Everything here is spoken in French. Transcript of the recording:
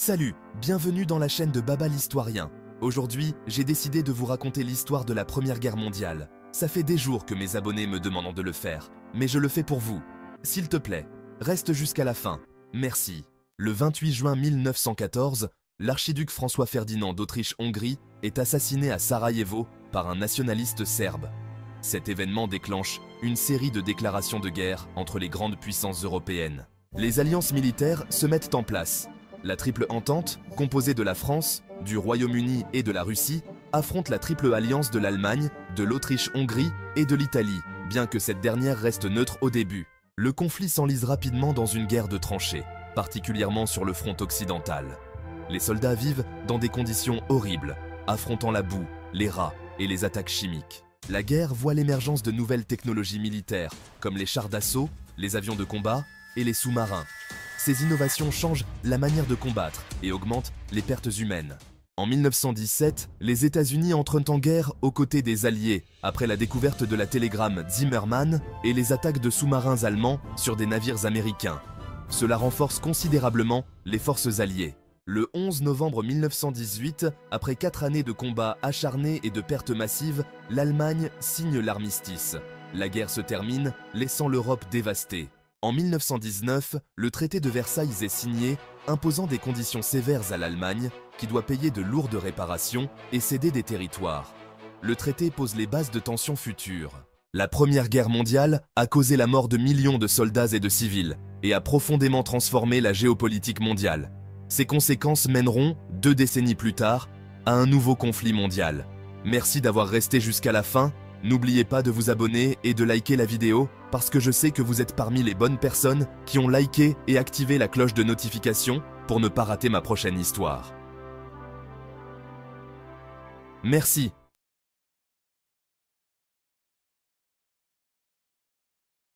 Salut, bienvenue dans la chaîne de Baba l'Historien. Aujourd'hui, j'ai décidé de vous raconter l'histoire de la Première Guerre mondiale. Ça fait des jours que mes abonnés me demandent de le faire, mais je le fais pour vous. S'il te plaît, reste jusqu'à la fin. Merci. Le 28 juin 1914, l'archiduc François-Ferdinand d'Autriche-Hongrie est assassiné à Sarajevo par un nationaliste serbe. Cet événement déclenche une série de déclarations de guerre entre les grandes puissances européennes. Les alliances militaires se mettent en place. La triple entente, composée de la France, du Royaume-Uni et de la Russie, affronte la triple alliance de l'Allemagne, de l'Autriche-Hongrie et de l'Italie, bien que cette dernière reste neutre au début. Le conflit s'enlise rapidement dans une guerre de tranchées, particulièrement sur le front occidental. Les soldats vivent dans des conditions horribles, affrontant la boue, les rats et les attaques chimiques. La guerre voit l'émergence de nouvelles technologies militaires, comme les chars d'assaut, les avions de combat et les sous-marins. Ces innovations changent la manière de combattre et augmentent les pertes humaines. En 1917, les États-Unis entrent en guerre aux côtés des Alliés après la découverte de la télégramme Zimmermann et les attaques de sous-marins allemands sur des navires américains. Cela renforce considérablement les forces alliées. Le 11 novembre 1918, après 4 années de combats acharnés et de pertes massives, l'Allemagne signe l'armistice. La guerre se termine, laissant l'Europe dévastée. En 1919, le traité de Versailles est signé, imposant des conditions sévères à l'Allemagne, qui doit payer de lourdes réparations et céder des territoires. Le traité pose les bases de tensions futures. La Première Guerre mondiale a causé la mort de millions de soldats et de civils, et a profondément transformé la géopolitique mondiale. Ses conséquences mèneront, 2 décennies plus tard, à un nouveau conflit mondial. Merci d'avoir resté jusqu'à la fin. N'oubliez pas de vous abonner et de liker la vidéo parce que je sais que vous êtes parmi les bonnes personnes qui ont liké et activé la cloche de notification pour ne pas rater ma prochaine histoire. Merci.